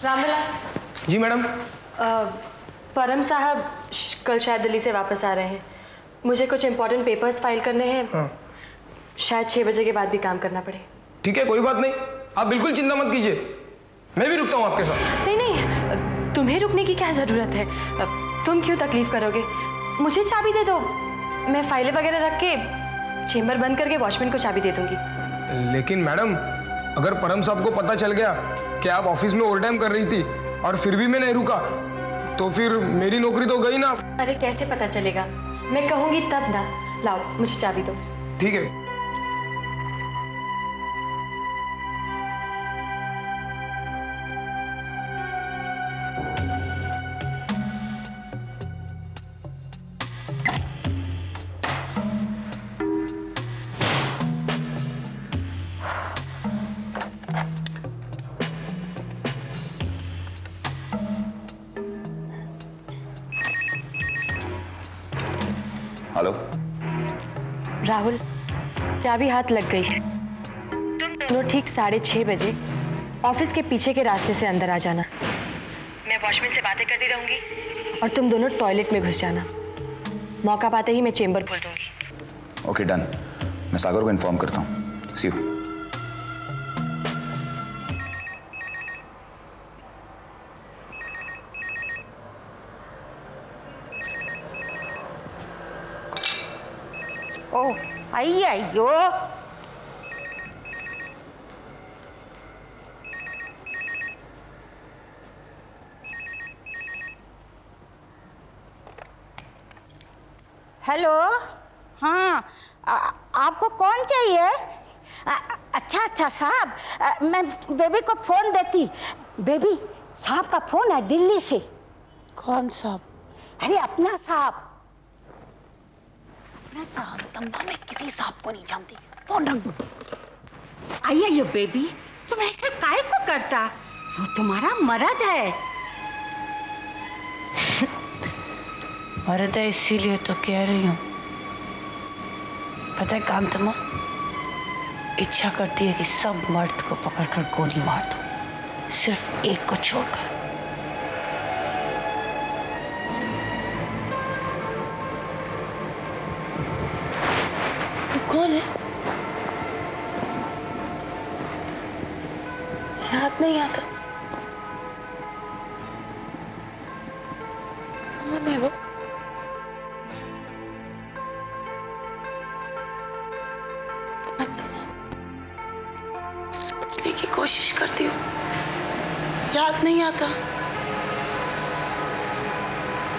रामविलास। जी madam. परम साहब कल शायद दिल्ली से वापस आ रहे हैं। मुझे कुछ इम्पोर्टेंट पेपर्स फाइल करने हैं। हाँ। शायद 6 बजे के बाद भी काम करना पड़े। ठीक है, कोई बात नहीं, आप बिल्कुल चिंता मत कीजिए, मैं भी रुकता हूँ आपके साथ। नहीं नहीं, तुम्हें रुकने की क्या जरूरत है? तुम क्यों तकलीफ करोगे? मुझे चाबी दे दो, मैं फाइलें वगैरह रख के चेंबर बंद करके वॉचमैन को चाबी दे दूंगी। लेकिन मैडम, अगर परम साहब को पता चल गया कि आप ऑफिस में ओवरटाइम कर रही थी और फिर भी मैं नहीं रुका, तो फिर मेरी नौकरी तो गई ना। अरे कैसे पता चलेगा? मैं कहूंगी तब ना। लाओ, मुझे चाबी दो। ठीक है। हेलो राहुल, चाबी हाथ लग गई है। तुम दोनों ठीक 6:30 बजे ऑफिस के पीछे के रास्ते से अंदर आ जाना। मैं वॉचमैन से बातें करती रहूंगी और तुम दोनों टॉयलेट में घुस जाना। मौका पाते ही मैं चेंबर खोल दूंगी। ओके डन, मैं सागर को इन्फॉर्म करता हूँ। सी यू। ओ अय्यो, हेलो। हाँ, आपको कौन चाहिए? अच्छा साहब, मैं बेबी को फोन देती। बेबी, साहब का फोन है दिल्ली से। कौन साहब? अरे अपना साहब। तम्मा, मैं किसी साहब को नहीं जानती, फोन रख दो। आइए बेबी, तुम ऐसा काहे को करता? वो तुम्हारा मर्द है। मर्द है इसीलिए तो कह रही हूँ। पता है कांतम्मा, इच्छा करती है कि सब मर्द को पकड़कर गोली मार दो, सिर्फ एक को छोड़कर। कौन है? याद नहीं आता। कौन है वो? सोचने की कोशिश करती हूँ, याद नहीं आता।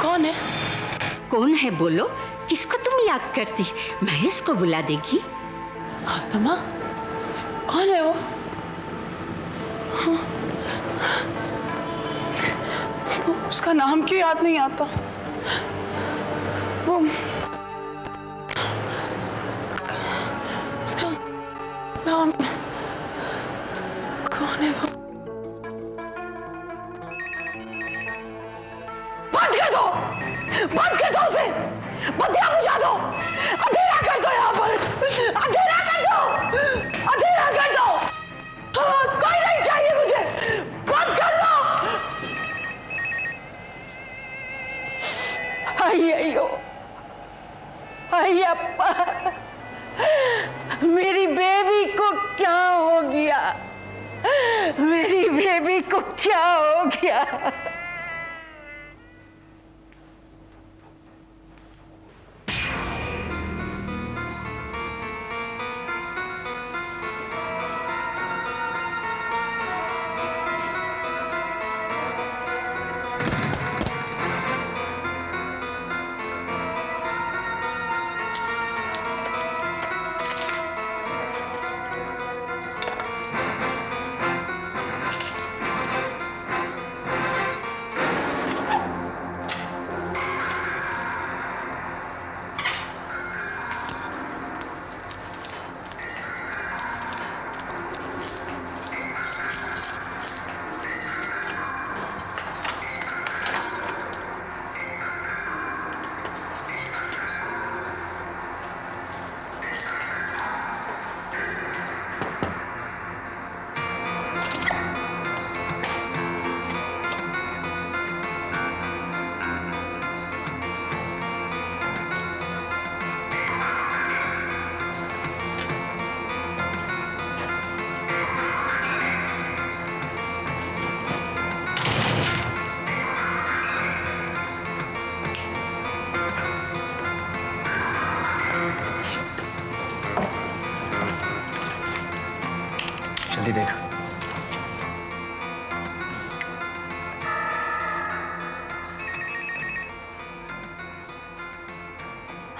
कौन है? कौन है बोलो, किसको तुम याद करती? महेश को बुला देगी। आत्मा, कौन है वो? उसका नाम क्यों याद नहीं आता? वो उसका नाम कौन है वो? बंद कर दो, बंद कर दो उसे, बत्तियां बुझा दो, अंधेरा कर दो, यहाँ पर अंधेरा कर दो, अंधेरा कर दो। हाँ, कोई नहीं चाहिए मुझे, बंद कर दो। अय्यो, अय्यप्पा, मेरी बेबी को क्या हो गया? मेरी बेबी को क्या हो गया? जल्दी देख।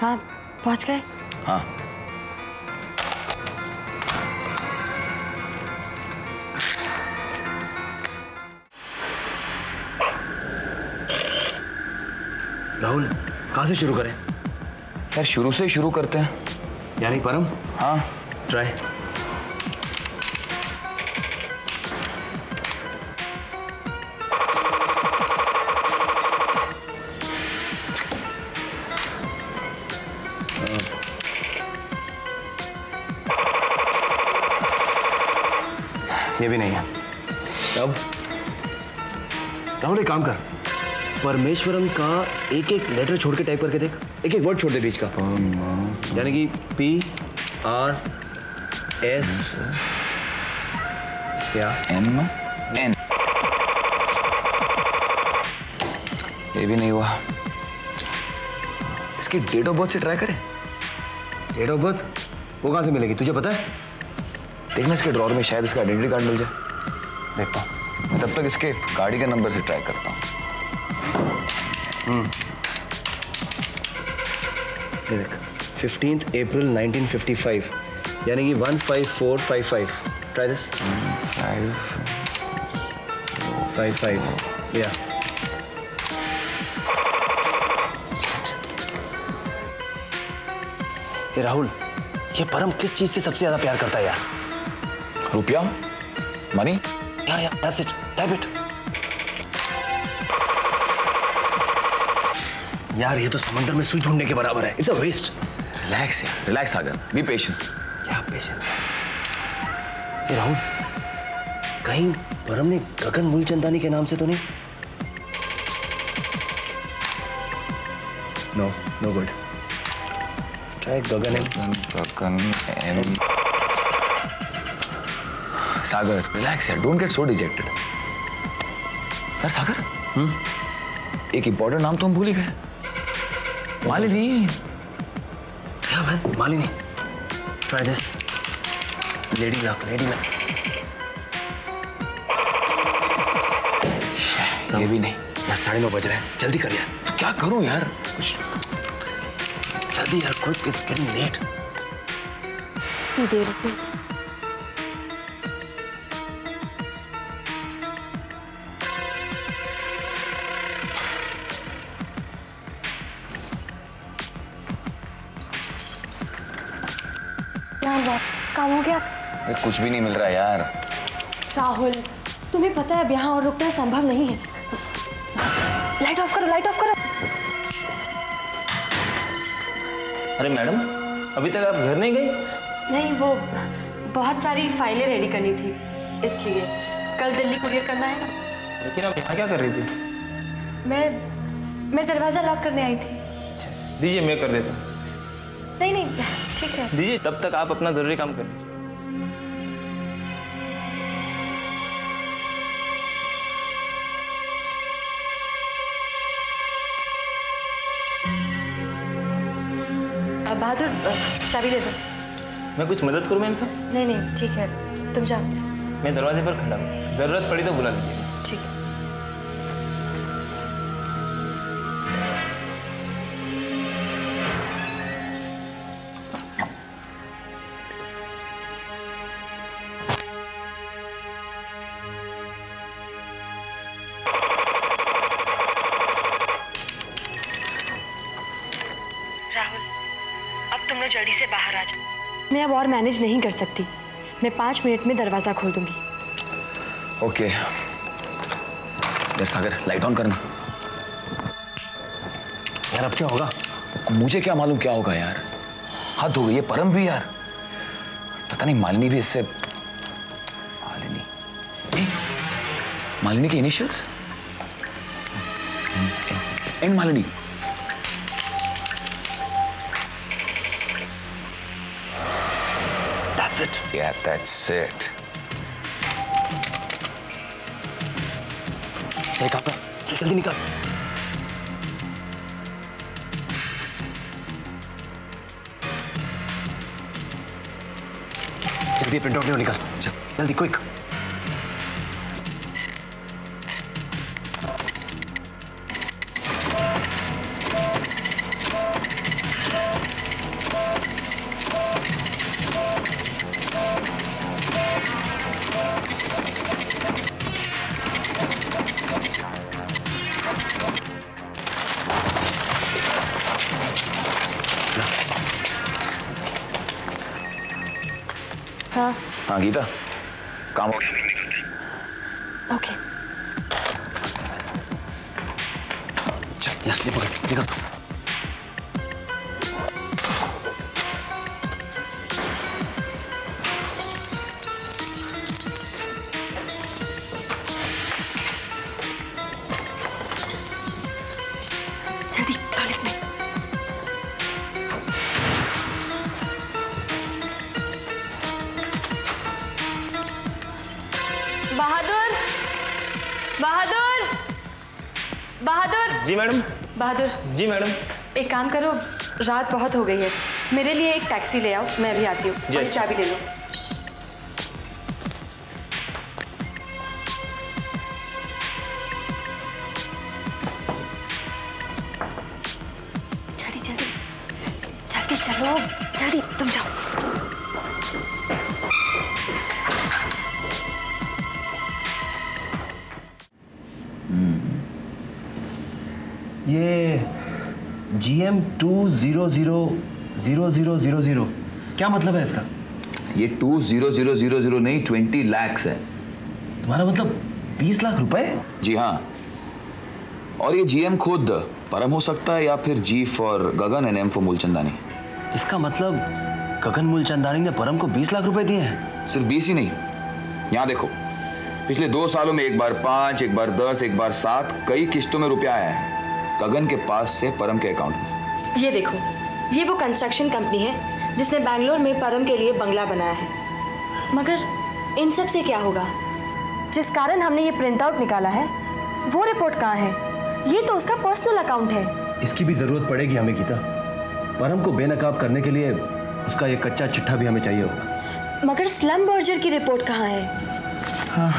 हाँ पहुंच गए। हाँ राहुल, कहाँ से शुरू करें? यार शुरू से ही शुरू करते हैं। यानी परम? हाँ ट्राई। ये भी नहीं है। अब राहुल एक काम कर, परमेश्वरम का एक एक लेटर छोड़ के टाइप करके देख। एक एक वर्ड छोड़ दे बीच का, यानी कि PRS या MN। ये भी नहीं हुआ। इसकी डेट ऑफ बर्थ से ट्राई करें। डेट ऑफ बर्थ वो कहाँ से मिलेगी, तुझे पता है? देखना इसके ड्रॉर में शायद इसका आइडेंटिटी कार्ड मिल जाए। देखता हूँ। मैं तब तक इसके गाड़ी के नंबर से ट्राई करता हूँ। ये देख, 15 अप्रैल 1955, यानी कि 15455। Try this. 555 या ये राहुल, ये परम किस चीज से सबसे ज्यादा प्यार करता है यार? रुपया, मनी। या दैट्स इट, टाइप इट। यार ये तो समंदर में सुई ढूंढने के बराबर है। It's a waste. रिलैक्स यार, रिलैक्स सागर, बी पेशेंट। क्या पेशेंस है ये राहुल? कहीं परम ने गगन मूलचंदानी के नाम से तो नहीं? No, no good. Try Gagan M. Sagar relax यार, डोंट गेट सो डिजेक्टेड। यार सागर, एक इंपॉर्टेंट नाम तो हम भूल ही गए। मालिनी। क्या man, Malini. Try this. Lady luck, lady luck. ये भी नहीं। यार 9:30 बज रहे हैं, जल्दी कर यार। तो क्या करूं यार, कुछ जल्दी यार, क्विक, इट्स गेटिंग लेट। इतनी देर हुई। यार काम हो गया? अरे कुछ भी नहीं मिल रहा यार। राहुल तुम्हें पता है अब यहाँ और रुकना संभव नहीं है। लाइट ऑफ करो, लाइट ऑफ करो। अरे मैडम, अभी तक आप घर नहीं गई? नहीं, वो बहुत सारी फाइलें रेडी करनी थी, इसलिए कल दिल्ली कुरियर करना है ना। लेकिन आप यहाँ क्या कर रही थी? मैं दरवाज़ा लॉक करने आई थी। दीजिए, मैं कर देता हूँ। नहीं नहीं ठीक है। दीजिए, तब तक आप अपना जरूरी काम कर लीजिए। बहादुर चाबी दे दो। मैं कुछ मदद करूँ मैम साहब? नहीं नहीं ठीक है, तुम जाओ। मैं दरवाजे पर खड़ा हूँ, जरूरत पड़ी तो बुला लीजिए। ठीक है। जल्दी से बाहर आ जाओ। मैं अब और मैनेज नहीं कर सकती। मैं 5 मिनट में दरवाजा खोल दूंगी। ओके। यार सागर, लाइट ऑन करना। यार अब क्या होगा? मुझे क्या मालूम क्या होगा यार। हद हो गई, ये परम भी यार, पता नहीं मालिनी भी इससे। मालिनी के initials and Malini. That's it. Yeah, that's it. चल काम कर, चल जल्दी निकल। जल्दी प्रिंट आउट ले निकल। चल। जल्दी क्विक। हाँ गीता, काम हो गया। ओके। चल यहाँ ये पकड़, निकल। जल्दी टॉयलेट में। बहादुर, बहादुर, बहादुर। जी मैडम। बहादुर जी मैडम। एक काम करो, रात बहुत हो गई है, मेरे लिए एक टैक्सी ले आओ, मैं भी आती हूँ। जी। और चाबी ले लो। जल्दी जल्दी जल्दी चलो, जल्दी तुम जाओ। ये GM 2000000 क्या मतलब है इसका? ये 20000 नहीं 20 लाख है। तुम्हारा मतलब 20 लाख रुपए? जी हाँ। और ये GM खुद परम हो सकता है या फिर G for Gagan and M for Moolchandani. इसका मतलब गगन मूलचंदानी ने परम को 20 लाख रुपए दिए हैं? सिर्फ 20 ही नहीं, यहाँ देखो, पिछले 2 सालों में एक बार 5, एक बार 10, एक बार 7 कई किस्तों में रुपया आया है गगन के पास से परम के अकाउंट में। ये देखो, ये वो कंस्ट्रक्शन कंपनी है जिसने बैंगलोर में परम के लिए बंगला बनाया है। मगर इन सब से क्या होगा? जिस कारण हमने ये प्रिंट आउट निकाला है वो रिपोर्ट कहाँ है? ये तो उसका पर्सनल अकाउंट है। इसकी भी जरूरत पड़ेगी हमें गीता। परम को बेनकाब करने के लिए उसका ये कच्चा चिट्ठा भी हमें चाहिए होगा। मगर स्लम बर्जर की रिपोर्ट कहाँ है? हाँ,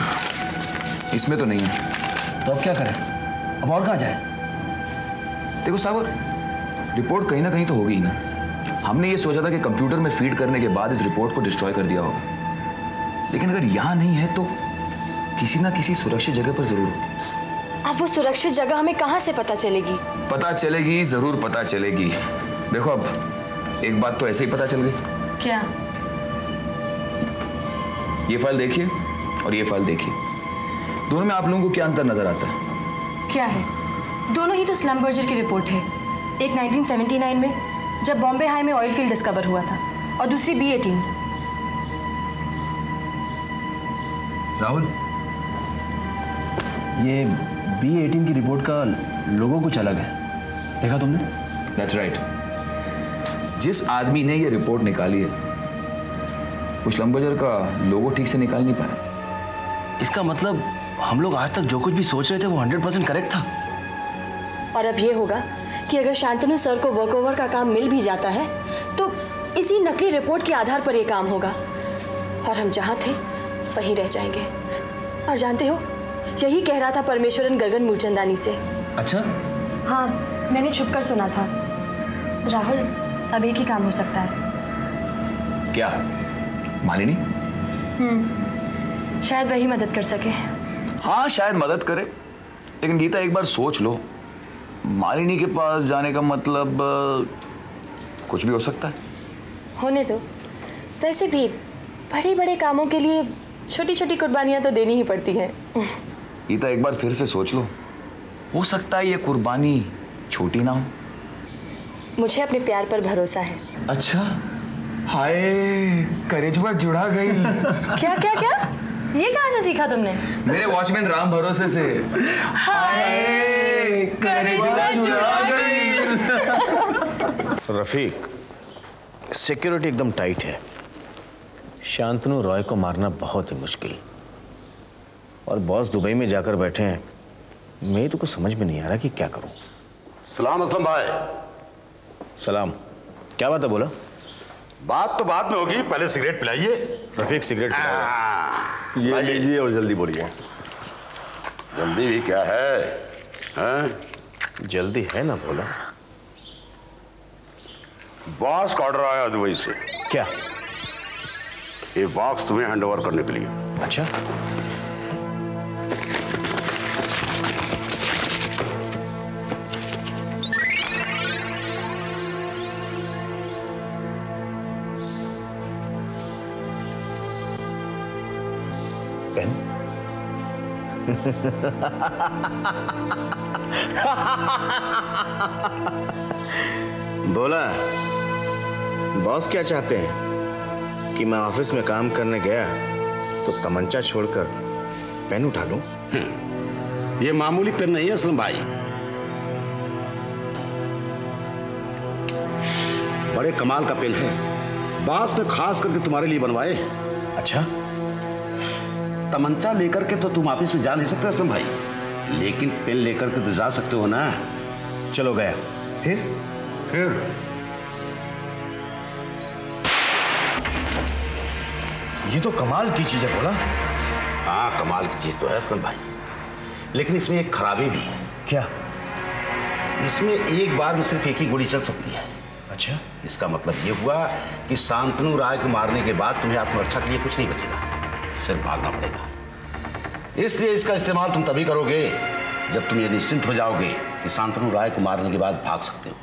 इसमें तो नहीं है। तो अब क्या करें? अब और कहाँ जाए? देखो सागर, रिपोर्ट कहीं ना कहीं तो होगी ही ना। हमने ये सोचा था कि कंप्यूटर में फीड करने के बाद इस रिपोर्ट को डिस्ट्रॉय कर दिया होगा, लेकिन अगर यहाँ नहीं है तो किसी ना किसी सुरक्षित जगह पर जरूर होगी। अब वो सुरक्षित जगह हमें कहाँ से पता चलेगी? पता चलेगी, जरूर पता चलेगी। देखो अब एक बात तो ऐसे ही पता चल गई। क्या? ये फाइल देखिए और ये फाइल देखिए, दोनों में आप लोगों को क्या अंतर नजर आता है? क्या है? दोनों ही तो स्लम बर्जर की रिपोर्ट है। एक 1979 में जब बॉम्बे हाई में ऑयल फील्ड डिस्कवर हुआ था और दूसरी B18। राहुल, ये B18 की रिपोर्ट का लोगो कुछ अलग है, देखा तुमने? That's right. जिस आदमी ने ये रिपोर्ट निकाली है वो स्लम बर्जर का लोगो ठीक से निकाल नहीं पाया। इसका मतलब हम लोग आज तक जो कुछ भी सोच रहे थे वो 100% करेक्ट था। और अब ये होगा कि अगर शांतनु सर को वर्क ओवर का काम मिल भी जाता है तो इसी नकली रिपोर्ट के आधार पर यह काम होगा और हम जहाँ थे वहीं रह जाएंगे। और जानते हो, यही कह रहा था परमेश्वरन गगन मूलचंदानी से। अच्छा? हाँ, मैंने छुपकर सुना था। राहुल, अब एक ही काम हो सकता है। क्या? मालिनी? शायद वही मदद कर सके। हाँ शायद मदद करे, लेकिन गीता एक बार सोच लो, मालिनी के पास जाने का मतलब कुछ भी हो सकता है। होने दो। वैसे भी बड़े बड़े कामों के लिए छोटी छोटी कुर्बानियां तो देनी ही पड़ती हैं। गीता एक बार फिर से सोच लो, हो सकता है ये कुर्बानी छोटी ना हो। मुझे अपने प्यार पर भरोसा है। अच्छा, हाय करेजवा जुड़ा गई। क्या क्या क्या? ये कहाँ से सीखा तुमने? मेरे वॉचमैन राम भरोसे से। हाय करेजवा जुड़ा गई। रफीक, सिक्योरिटी एकदम टाइट है। शांतनु रॉय को मारना बहुत ही मुश्किल, और बॉस दुबई में जाकर बैठे हैं। मैं तो कुछ समझ में नहीं आ रहा कि क्या करूं। सलाम असलम भाई। सलाम, क्या बात है? बोला। बात तो बाद में होगी, पहले सिगरेट पिलाइए। रफीक सिगरेट ये लीजिए और जल्दी बोलिए। जल्दी भी क्या है, हैं? जल्दी है ना भोला। बॉस का ऑर्डर आया दुबई से। क्या? ये बॉक्स तुम्हें हैंड ओवर करने के लिए। अच्छा, पेन? बोला, बॉस क्या चाहते हैं कि मैं ऑफिस में काम करने गया तो तमंचा छोड़कर पेन उठा लूं? ये मामूली पेन नहीं है असलम भाई, बड़े कमाल का पेन है। बॉस ने खास करके तुम्हारे लिए बनवाए। अच्छा, तमंचा लेकर के तो तुम ऑफिस में जा नहीं सकते असलम भाई, लेकिन पेन लेकर के तो जा सकते हो ना। चलो गया। फिर ये तो कमाल की चीज है भोला। हाँ, कमाल की चीज तो है असलम भाई, लेकिन इसमें एक खराबी भी है। क्या? इसमें एक बार में सिर्फ एक ही गोली चल सकती है। अच्छा, इसका मतलब ये हुआ कि शांतनु राय को मारने के बाद तुम्हें आत्मरक्षा के लिए कुछ नहीं बचेगा, सिर्फ भागना पड़ेगा। इसलिए इसका इस्तेमाल तुम तभी करोगे जब तुम ये निश्चिंत हो जाओगे कि शांतनु राय को मारने के बाद भाग सकते हो।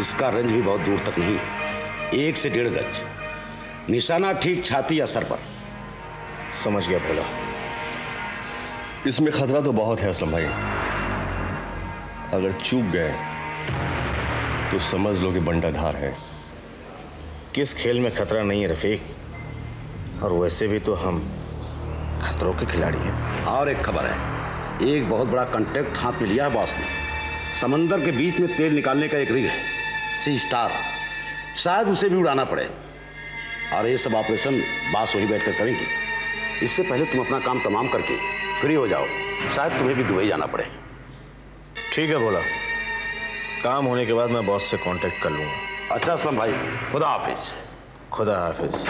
इसका रेंज भी बहुत दूर तक नहीं है, 1 से 1.5 गज, निशाना ठीक छाती या सर पर। समझ गया भोला। इसमें खतरा तो बहुत है असलम भाई, अगर चूक गए तो समझ लो कि बंटाधार है। किस खेल में खतरा नहीं है रफीक, और वैसे भी तो हम खतरों के खिलाड़ी हैं। और एक खबर है, एक बहुत बड़ा कॉन्ट्रैक्ट हाथ में लिया है बॉस ने। समंदर के बीच में तेल निकालने का एक रिग है, सी स्टार, शायद उसे भी उड़ाना पड़े, और ये सब ऑपरेशन बॉस वहीं बैठकर करेंगे। इससे पहले तुम अपना काम तमाम करके फ्री हो जाओ, शायद तुम्हें भी दुबई जाना पड़े। ठीक है भोला, काम होने के बाद मैं बॉस से कांटेक्ट कर लूंगा। अच्छा असलम भाई, खुदा हाफिज। खुदा हाफिज।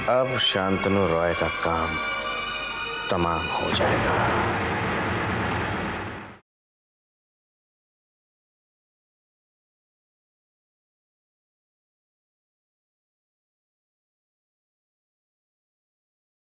अब शांतनु रॉय का काम तमाम हो जाएगा।